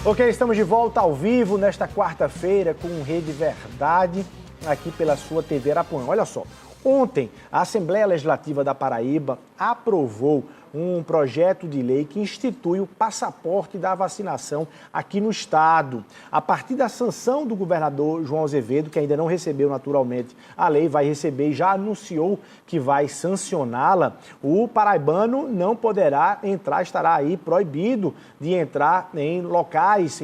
Ok, estamos de volta ao vivo nesta quarta-feira com Rede Verdade, aqui pela sua TV Arapuã. Olha só, ontem a Assembleia Legislativa da Paraíba aprovou um projeto de lei que institui o passaporte da vacinação aqui no estado. A partir da sanção do governador João Azevedo, que ainda não recebeu naturalmente a lei, vai receber e já anunciou que vai sancioná-la, o paraibano não poderá entrar, estará aí proibido de entrar em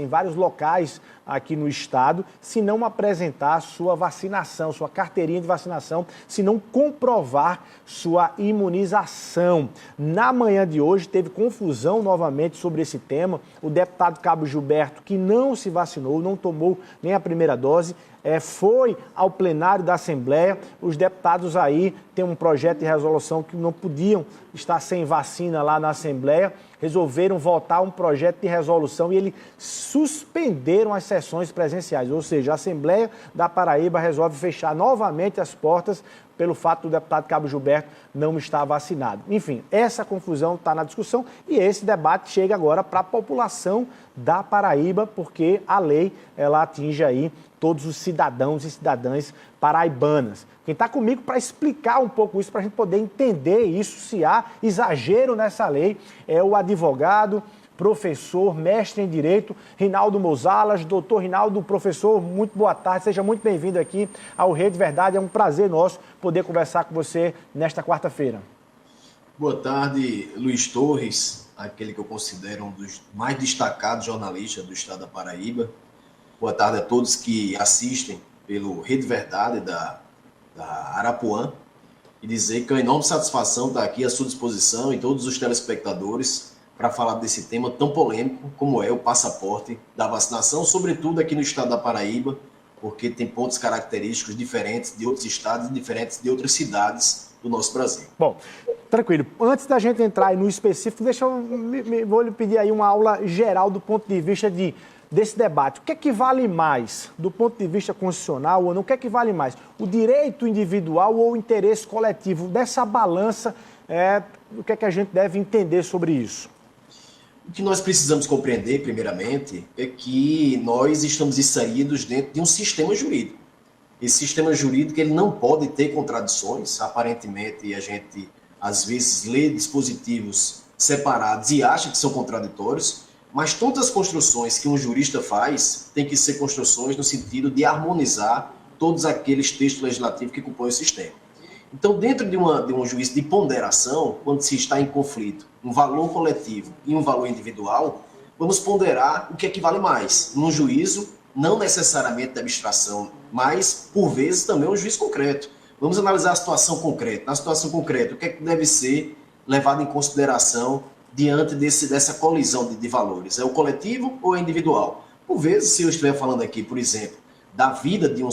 vários locais aqui no estado, se não apresentar sua vacinação, sua carteirinha de vacinação, se não comprovar sua imunização. Na manhã de hoje teve confusão novamente sobre esse tema. O deputado Cabo Gilberto, que não se vacinou, não tomou nem a primeira dose, foi ao plenário da Assembleia. Os deputados aí têm um projeto de resolução que não podiam estar sem vacina lá na Assembleia, resolveram votar um projeto de resolução e eles suspenderam as sessões presenciais, ou seja, a Assembleia da Paraíba resolve fechar novamente as portas pelo fato do deputado Cabo Gilberto não estar vacinado. Enfim, essa confusão está na discussão e esse debate chega agora para a população da Paraíba, porque a lei ela atinge aí todos os cidadãos e cidadãs paraibanas. Quem está comigo para explicar um pouco isso, para a gente poder entender isso, se há exagero nessa lei, é o advogado, professor, mestre em Direito, Rinaldo Mozalas. Doutor Rinaldo, professor, muito boa tarde, seja muito bem-vindo aqui ao Rede Verdade, é um prazer nosso poder conversar com você nesta quarta-feira. Boa tarde, Luiz Torres, aquele que eu considero um dos mais destacados jornalistas do estado da Paraíba. Boa tarde a todos que assistem pelo Rede Verdade da Arapuã e dizer que é uma enorme satisfação estar aqui à sua disposição e todos os telespectadores para falar desse tema tão polêmico como é o passaporte da vacinação, sobretudo aqui no estado da Paraíba, porque tem pontos característicos diferentes de outros estados e diferentes de outras cidades do nosso Brasil. Bom, tranquilo. Antes da gente entrar aí no específico, vou lhe pedir aí uma aula geral do ponto de vista desse debate. O que é que vale mais, do ponto de vista constitucional ou não? O que é que vale mais? O direito individual ou o interesse coletivo? Dessa balança, o que é que a gente deve entender sobre isso? O que nós precisamos compreender, primeiramente, é que nós estamos inseridos dentro de um sistema jurídico. Esse sistema jurídico ele não pode ter contradições. Aparentemente, a gente, às vezes, lê dispositivos separados e acha que são contraditórios, mas todas as construções que um jurista faz têm que ser construções no sentido de harmonizar todos aqueles textos legislativos que compõem o sistema. Então, dentro de um juízo de ponderação, quando se está em conflito um valor coletivo e um valor individual, vamos ponderar o que é que vale mais. Num juízo, não necessariamente de abstração, mas, por vezes, também um juízo concreto. Vamos analisar a situação concreta. Na situação concreta, o que é que deve ser levado em consideração diante dessa colisão de valores? É o coletivo ou é individual? Por vezes, se eu estiver falando aqui, por exemplo, da vida de um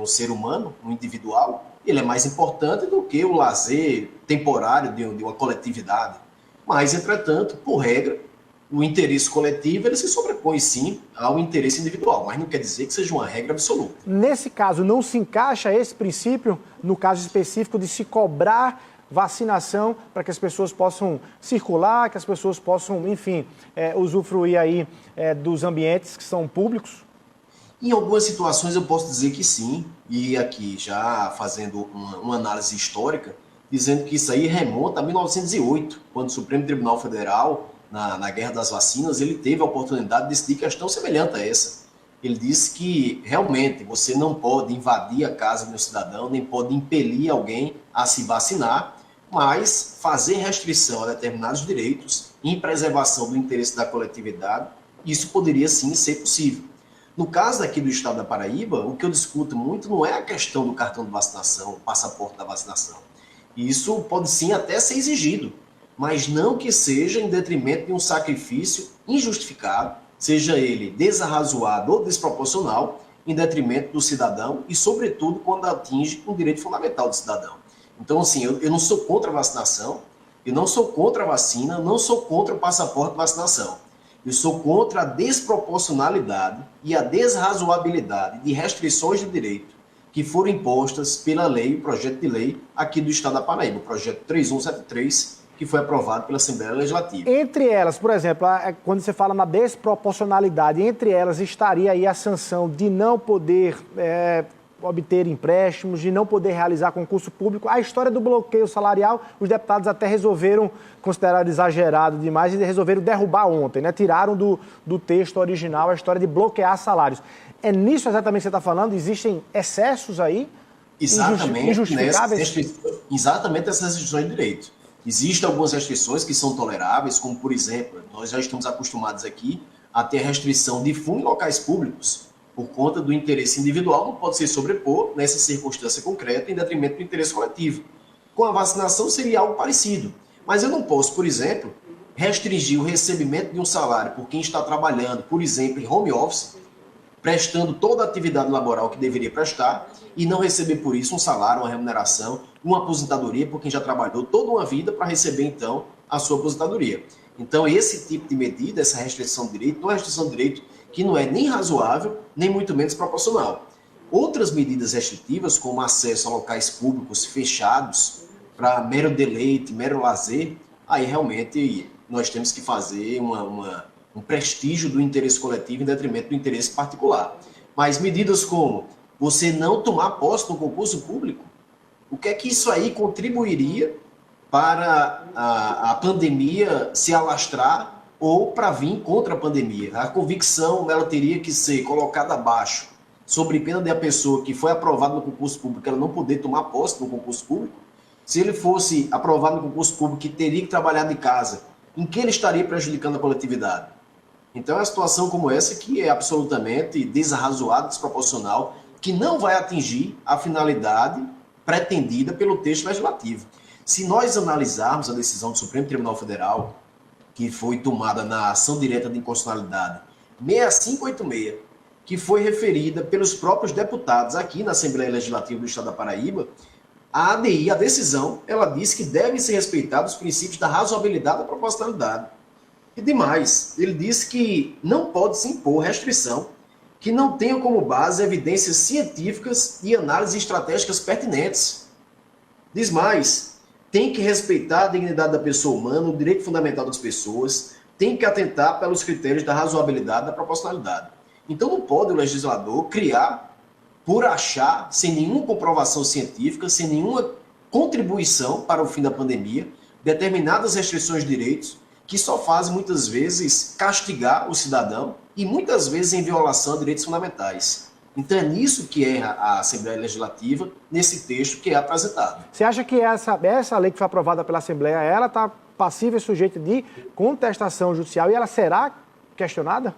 ser humano, um individual, ele é mais importante do que o lazer temporário de uma coletividade. Mas, entretanto, por regra, o interesse coletivo ele se sobrepõe, sim, ao interesse individual, mas não quer dizer que seja uma regra absoluta. Nesse caso, não se encaixa esse princípio, no caso específico, de se cobrar vacinação para que as pessoas possam circular, que as pessoas possam, enfim, usufruir aí dos ambientes que são públicos? Em algumas situações eu posso dizer que sim, e aqui já fazendo uma análise histórica, dizendo que isso aí remonta a 1908, quando o Supremo Tribunal Federal, na Guerra das Vacinas, ele teve a oportunidade de decidir questão semelhante a essa. Ele disse que realmente você não pode invadir a casa de um cidadão, nem pode impelir alguém a se vacinar, mas fazer restrição a determinados direitos em preservação do interesse da coletividade, isso poderia sim ser possível. No caso aqui do estado da Paraíba, o que eu discuto muito não é a questão do cartão de vacinação, o passaporte da vacinação. Isso pode sim até ser exigido, mas não que seja em detrimento de um sacrifício injustificado, seja ele desarrazoado ou desproporcional, em detrimento do cidadão e, sobretudo, quando atinge um direito fundamental do cidadão. Então, assim, eu não sou contra a vacinação, eu não sou contra a vacina, eu não sou contra o passaporte de vacinação. Eu sou contra a desproporcionalidade e a desrazoabilidade de restrições de direito que foram impostas pela lei, o projeto de lei aqui do estado da Paraíba, o projeto 3173, que foi aprovado pela Assembleia Legislativa. Entre elas, por exemplo, quando você fala na desproporcionalidade, entre elas estaria aí a sanção de não poder obter empréstimos, de não poder realizar concurso público. A história do bloqueio salarial, os deputados até resolveram considerar exagerado demais e resolveram derrubar ontem, né? Tiraram do texto original a história de bloquear salários. É nisso exatamente que você está falando? Existem excessos aí? Injustificáveis? Exatamente essas restrições de direito. Existem algumas restrições que são toleráveis, como, por exemplo, nós já estamos acostumados aqui a ter restrição de fundo em locais públicos, por conta do interesse individual, não pode se sobrepor nessa circunstância concreta em detrimento do interesse coletivo. Com a vacinação seria algo parecido. Mas eu não posso, por exemplo, restringir o recebimento de um salário por quem está trabalhando, por exemplo, em home office, prestando toda a atividade laboral que deveria prestar e não receber por isso um salário, uma remuneração, uma aposentadoria por quem já trabalhou toda uma vida para receber, então, a sua aposentadoria. Então, esse tipo de medida, essa restrição de direito, não é restrição de direito que não é nem razoável, nem muito menos proporcional. Outras medidas restritivas, como acesso a locais públicos fechados para mero deleite, mero lazer, aí realmente nós temos que fazer um prestígio do interesse coletivo em detrimento do interesse particular. Mas medidas como você não tomar posse no concurso público, o que é que isso aí contribuiria para a pandemia se alastrar ou para vir contra a pandemia? A convicção ela teria que ser colocada abaixo, sobre pena de a pessoa que foi aprovada no concurso público ela não poder tomar posse no concurso público. Se ele fosse aprovado no concurso público que teria que trabalhar de casa, em que ele estaria prejudicando a coletividade? Então é uma situação como essa que é absolutamente desarrazoada, desproporcional, que não vai atingir a finalidade pretendida pelo texto legislativo. Se nós analisarmos a decisão do Supremo Tribunal Federal, que foi tomada na ação direta de inconstitucionalidade 6586, que foi referida pelos próprios deputados aqui na Assembleia Legislativa do Estado da Paraíba, a ADI, a decisão, ela diz que devem ser respeitados os princípios da razoabilidade e da proporcionalidade. E demais, ele diz que não pode se impor restrição que não tenha como base evidências científicas e análises estratégicas pertinentes. Diz mais, tem que respeitar a dignidade da pessoa humana, o direito fundamental das pessoas, tem que atentar pelos critérios da razoabilidade e da proporcionalidade. Então não pode o legislador criar, por achar, sem nenhuma comprovação científica, sem nenhuma contribuição para o fim da pandemia, determinadas restrições de direitos que só fazem, muitas vezes, castigar o cidadão e, muitas vezes, em violação a direitos fundamentais. Então é nisso que erra a Assembleia Legislativa, nesse texto que é apresentado. Você acha que essa lei que foi aprovada pela Assembleia, ela está passível e sujeita de contestação judicial e ela será questionada?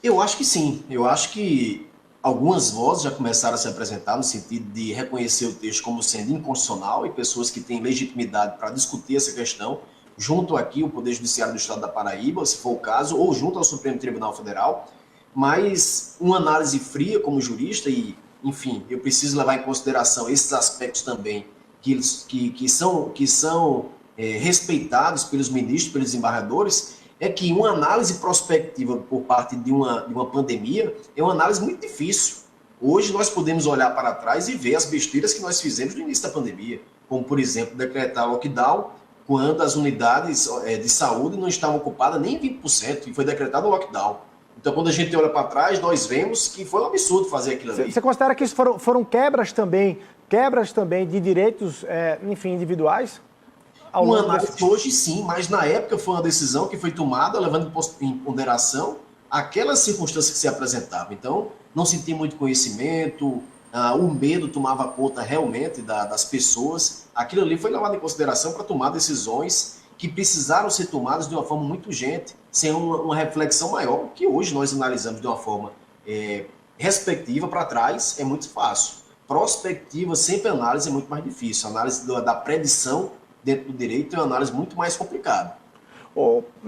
Eu acho que sim. Eu acho que algumas vozes já começaram a se apresentar no sentido de reconhecer o texto como sendo inconstitucional e pessoas que têm legitimidade para discutir essa questão, junto aqui o Poder Judiciário do Estado da Paraíba, se for o caso, ou junto ao Supremo Tribunal Federal, mas uma análise fria como jurista e, enfim, eu preciso levar em consideração esses aspectos também que são respeitados pelos ministros, pelos desembargadores, é que uma análise prospectiva por parte de uma pandemia é uma análise muito difícil. Hoje nós podemos olhar para trás e ver as besteiras que nós fizemos no início da pandemia, como, por exemplo, decretar lockdown quando as unidades de saúde não estavam ocupadas nem 20% e foi decretado o lockdown. Então, quando a gente olha para trás, nós vemos que foi um absurdo fazer aquilo ali. Você considera que isso foram quebras também de direitos, enfim, individuais? Uma análise hoje sim, mas na época foi uma decisão que foi tomada levando em ponderação aquelas circunstâncias que se apresentavam. Então, não se tinha muito conhecimento, o medo tomava conta realmente das pessoas. Aquilo ali foi levado em consideração para tomar decisões que precisaram ser tomadas de uma forma muito urgente, sem uma reflexão maior, que hoje nós analisamos de uma forma respectiva para trás, é muito fácil. Prospectiva, sempre análise é muito mais difícil. A análise da predição dentro do direito é uma análise muito mais complicada.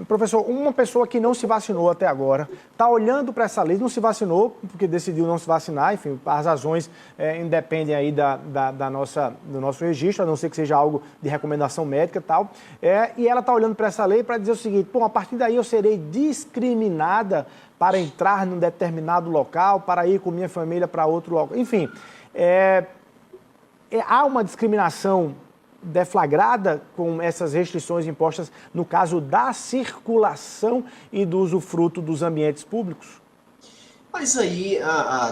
Professor, uma pessoa que não se vacinou até agora, está olhando para essa lei, não se vacinou porque decidiu não se vacinar, enfim, as razões independem aí do nosso registro, a não ser que seja algo de recomendação médica e tal, e ela está olhando para essa lei para dizer o seguinte, a partir daí eu serei discriminada para entrar num determinado local, para ir com minha família para outro local, enfim, há uma discriminação deflagrada com essas restrições impostas no caso da circulação e do usufruto dos ambientes públicos? Mas aí,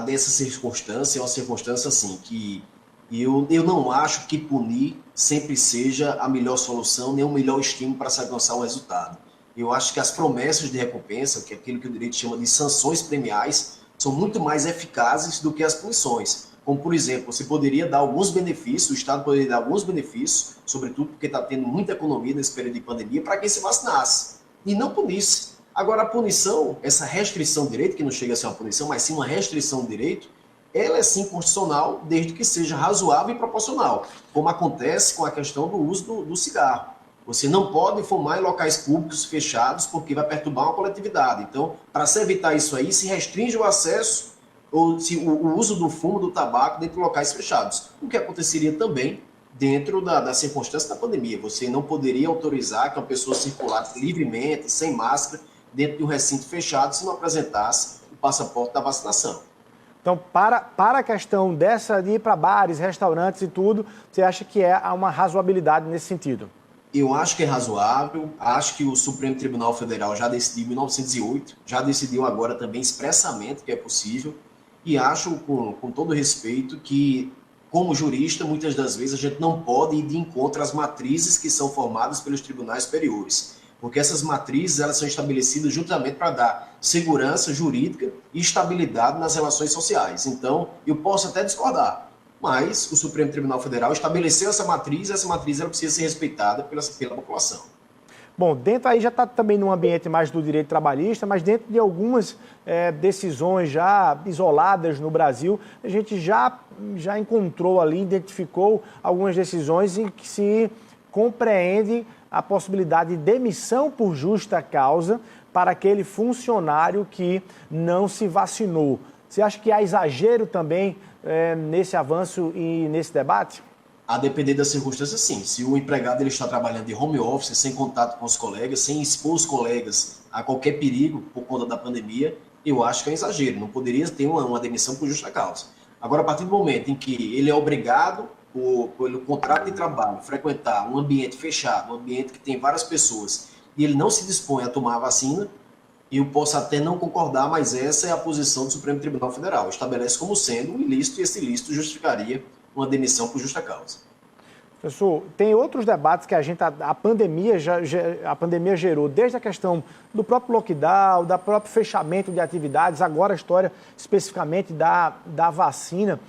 dessa circunstância, é uma circunstância assim, que eu não acho que punir sempre seja a melhor solução, nem o melhor estímulo para se alcançar um resultado. Eu acho que as promessas de recompensa, que é aquilo que o direito chama de sanções premiais, são muito mais eficazes do que as punições. Como, por exemplo, você poderia dar alguns benefícios, o Estado poderia dar alguns benefícios, sobretudo porque está tendo muita economia nesse período de pandemia, para quem se vacinasse, e não punisse. Agora, a punição, essa restrição de direito, que não chega a ser uma punição, mas sim uma restrição de direito, ela é sim constitucional, desde que seja razoável e proporcional, como acontece com a questão do uso do cigarro. Você não pode fumar em locais públicos fechados porque vai perturbar uma coletividade. Então, para se evitar isso aí, se restringe o acesso ou o uso do fumo, do tabaco dentro de locais fechados. O que aconteceria também dentro da circunstância da pandemia. Você não poderia autorizar que uma pessoa circulasse livremente, sem máscara, dentro de um recinto fechado, se não apresentasse o passaporte da vacinação. Então, para a questão dessa de ir para bares, restaurantes e tudo, você acha que há uma razoabilidade nesse sentido? Eu acho que é razoável, acho que o Supremo Tribunal Federal já decidiu em 1908, já decidiu agora também expressamente que é possível, e acho, com todo respeito, que, como jurista, muitas das vezes a gente não pode ir de encontro às matrizes que são formadas pelos tribunais superiores, porque essas matrizes elas são estabelecidas justamente para dar segurança jurídica e estabilidade nas relações sociais. Então, eu posso até discordar, mas o Supremo Tribunal Federal estabeleceu essa matriz e essa matriz ela precisa ser respeitada pela população. Bom, dentro aí já está também num ambiente mais do direito trabalhista, mas dentro de algumas decisões já isoladas no Brasil, a gente já encontrou ali, identificou algumas decisões em que se compreende a possibilidade de demissão por justa causa para aquele funcionário que não se vacinou. Você acha que há exagero também nesse avanço e nesse debate? A depender das circunstâncias, sim. Se o empregado ele está trabalhando de home office, sem contato com os colegas, sem expor os colegas a qualquer perigo por conta da pandemia, eu acho que é um exagero. Não poderia ter uma demissão por justa causa. Agora, a partir do momento em que ele é obrigado, pelo contrato de trabalho, frequentar um ambiente fechado, um ambiente que tem várias pessoas, e ele não se dispõe a tomar a vacina, eu posso até não concordar, mas essa é a posição do Supremo Tribunal Federal. Estabelece como sendo um ilícito e esse ilícito justificaria uma demissão por justa causa. Professor, tem outros debates que a pandemia gerou, desde a questão do próprio lockdown, do próprio fechamento de atividades, agora a história especificamente da vacina,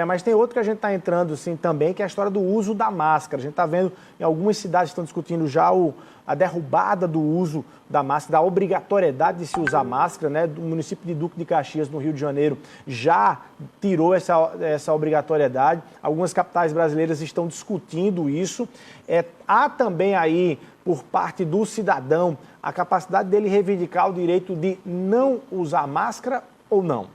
mas tem outro que a gente está entrando sim, também, que é a história do uso da máscara. A gente está vendo em algumas cidades estão discutindo já a derrubada do uso da máscara, da obrigatoriedade de se usar máscara, né? O município de Duque de Caxias, no Rio de Janeiro, já tirou essa obrigatoriedade. Algumas capitais brasileiras estão discutindo isso. Há também aí, por parte do cidadão, a capacidade dele reivindicar o direito de não usar máscara ou não?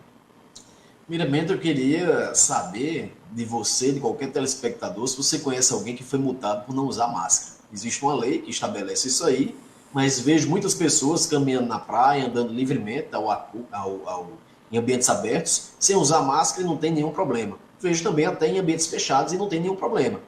Primeiramente, eu queria saber de você, de qualquer telespectador, se você conhece alguém que foi multado por não usar máscara. Existe uma lei que estabelece isso aí, mas vejo muitas pessoas caminhando na praia, andando livremente em ambientes abertos, sem usar máscara e não tem nenhum problema. Vejo também até em ambientes fechados e não tem nenhum problema.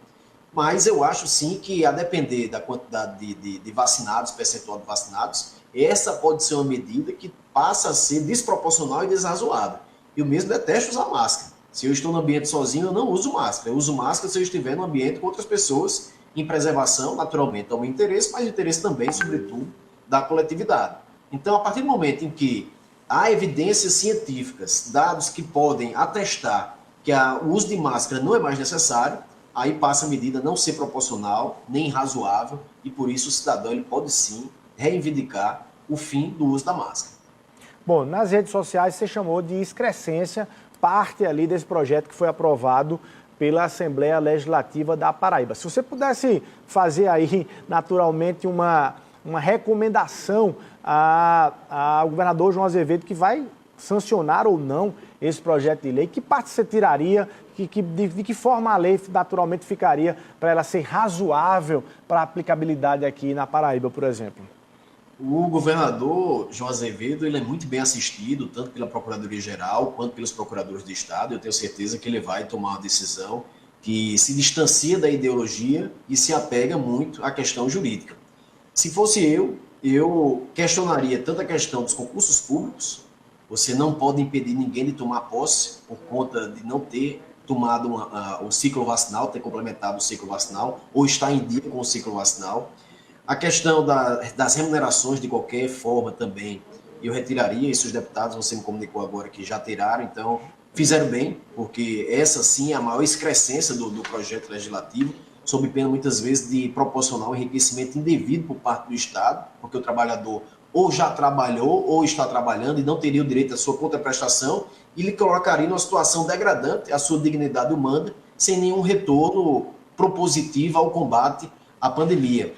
Mas eu acho sim que, a depender da quantidade de vacinados, percentual de vacinados, essa pode ser uma medida que passa a ser desproporcional e desrazoada. Eu mesmo detesto usar máscara. Se eu estou no ambiente sozinho, eu não uso máscara. Eu uso máscara se eu estiver no ambiente com outras pessoas, em preservação, naturalmente, ao meu interesse, mas interesse também, sobretudo, da coletividade. Então, a partir do momento em que há evidências científicas, dados que podem atestar que o uso de máscara não é mais necessário, aí passa a medida a não ser proporcional, nem razoável, e por isso o cidadão ele pode sim reivindicar o fim do uso da máscara. Bom, nas redes sociais você chamou de excrescência parte ali desse projeto que foi aprovado pela Assembleia Legislativa da Paraíba. Se você pudesse fazer aí, naturalmente, uma recomendação ao governador João Azevedo, que vai sancionar ou não esse projeto de lei, que parte você tiraria, de que forma a lei naturalmente ficaria para ela ser razoável para a aplicabilidade aqui na Paraíba, por exemplo? O governador João Azevedo ele é muito bem assistido, tanto pela Procuradoria-Geral quanto pelos procuradores de Estado. Eu tenho certeza que ele vai tomar uma decisão que se distancia da ideologia e se apega muito à questão jurídica. Se fosse eu questionaria tanto a questão dos concursos públicos. Você não pode impedir ninguém de tomar posse por conta de não ter tomado o ciclo vacinal, ter complementado o ciclo vacinal, ou estar em dia com o ciclo vacinal. A questão das remunerações, de qualquer forma, também, eu retiraria. Isso os deputados, você me comunicou agora que já tiraram, então fizeram bem, porque essa sim é a maior excrescência do projeto legislativo, sob pena muitas vezes de proporcionar um enriquecimento indevido por parte do Estado, porque o trabalhador ou já trabalhou ou está trabalhando e não teria o direito à sua contraprestação e lhe colocaria numa situação degradante à sua dignidade humana, sem nenhum retorno propositivo ao combate à pandemia.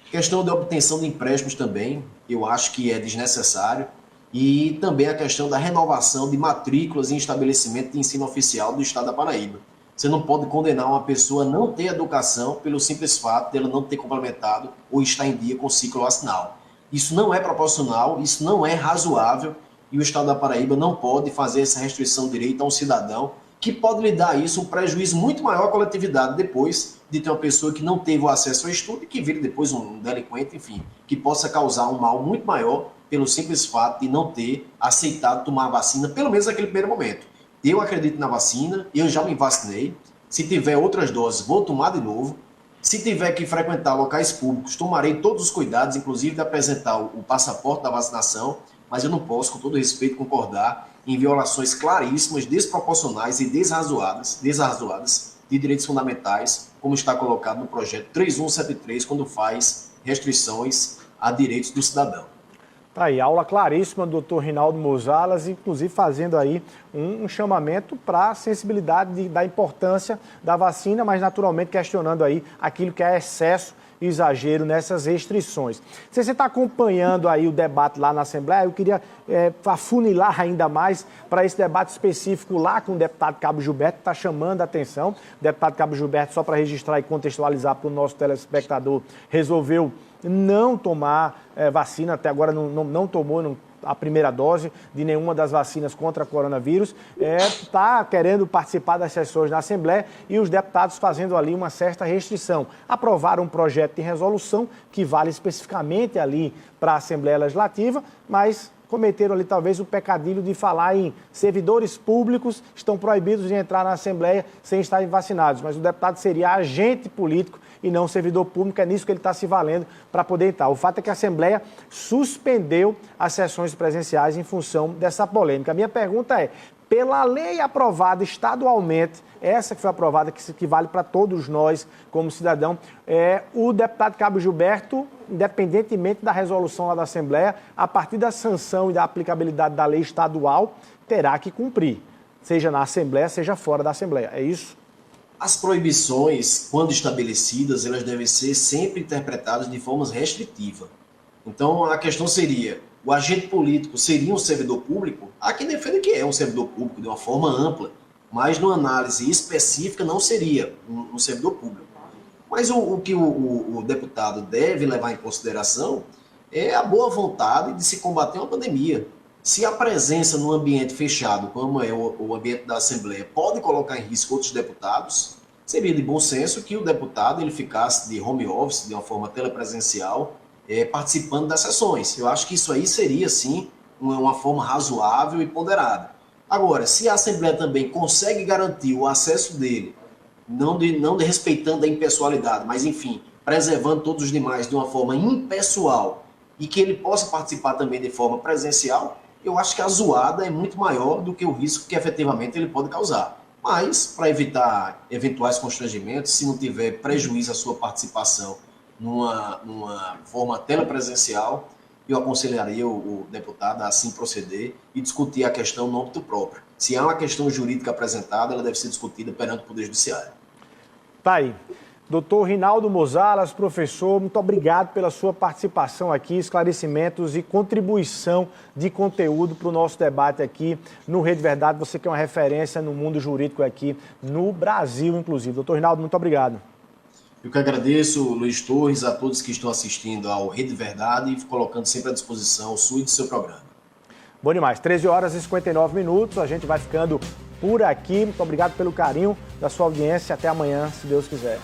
Questão de obtenção de empréstimos também, eu acho que é desnecessário. E também a questão da renovação de matrículas em estabelecimento de ensino oficial do Estado da Paraíba. Você não pode condenar uma pessoa a não ter educação pelo simples fato de ela não ter complementado ou estar em dia com o ciclo vacinal. Isso não é proporcional, isso não é razoável e o Estado da Paraíba não pode fazer essa restrição de direito a um cidadão que pode lhe dar isso um prejuízo muito maior à coletividade depois de ter uma pessoa que não teve o acesso ao estudo e que vire depois um delinquente, enfim, que possa causar um mal muito maior pelo simples fato de não ter aceitado tomar a vacina, pelo menos naquele primeiro momento. Eu acredito na vacina, eu já me vacinei, se tiver outras doses vou tomar de novo. Se tiver que frequentar locais públicos, tomarei todos os cuidados, inclusive de apresentar o passaporte da vacinação, mas eu não posso, com todo respeito, concordar em violações claríssimas, desproporcionais e desarrazoadas de direitos fundamentais, como está colocado no projeto 3173, quando faz restrições a direitos do cidadão. Tá aí, aula claríssima do doutor Rinaldo Mozalas, inclusive fazendo aí um chamamento para a sensibilidade da importância da vacina, mas naturalmente questionando aí aquilo que é excesso e exagero nessas restrições. Se você está acompanhando aí o debate lá na Assembleia, eu queria afunilar ainda mais para esse debate específico lá com o deputado Cabo Gilberto, que está chamando a atenção. O deputado Cabo Gilberto, só para registrar e contextualizar para o nosso telespectador, resolveu não tomar vacina, até agora não tomou a primeira dose de nenhuma das vacinas contra coronavírus, está querendo participar das sessões da Assembleia e os deputados fazendo ali uma certa restrição. Aprovaram um projeto de resolução que vale especificamente ali para a Assembleia Legislativa, mas cometeram ali talvez o pecadilho de falar em servidores públicos estão proibidos de entrar na Assembleia sem estarem vacinados, mas o deputado seria agente político e não servidor público, é nisso que ele está se valendo para poder entrar. O fato é que a Assembleia suspendeu as sessões presenciais em função dessa polêmica. A minha pergunta é, pela lei aprovada estadualmente, essa que foi aprovada, que vale para todos nós como cidadão, o deputado Cabo Gilberto, independentemente da resolução lá da Assembleia, a partir da sanção e da aplicabilidade da lei estadual, terá que cumprir, seja na Assembleia, seja fora da Assembleia. É isso? As proibições, quando estabelecidas, elas devem ser sempre interpretadas de forma restritiva. Então, a questão seria, o agente político seria um servidor público? Há quem defenda que é um servidor público de uma forma ampla, mas numa análise específica não seria um servidor público. Mas o que o deputado deve levar em consideração é a boa vontade de se combater uma pandemia. Se a presença num ambiente fechado, como é o ambiente da Assembleia, pode colocar em risco outros deputados, seria de bom senso que o deputado ele ficasse de home office, de uma forma telepresencial, participando das sessões. Eu acho que isso aí seria, sim, uma forma razoável e ponderada. Agora, se a Assembleia também consegue garantir o acesso dele, não respeitando a impessoalidade, mas, enfim, preservando todos os demais de uma forma impessoal e que ele possa participar também de forma presencial, eu acho que a zoada é muito maior do que o risco que efetivamente ele pode causar. Mas, para evitar eventuais constrangimentos, se não tiver prejuízo à sua participação numa forma telepresencial, eu aconselharia o deputado a assim proceder e discutir a questão no âmbito próprio. Se há uma questão jurídica apresentada, ela deve ser discutida perante o Poder Judiciário. Tá aí. Doutor Rinaldo Mozalas, professor, muito obrigado pela sua participação aqui, esclarecimentos e contribuição de conteúdo para o nosso debate aqui no Rede Verdade. Você que é uma referência no mundo jurídico aqui no Brasil, inclusive. Doutor Rinaldo, muito obrigado. Eu que agradeço, Luiz Torres, a todos que estão assistindo ao Rede Verdade e colocando sempre à disposição o sua e do seu programa. Bom demais, 13 horas e 59 minutos, a gente vai ficando por aqui. Muito obrigado pelo carinho da sua audiência. Até amanhã, se Deus quiser.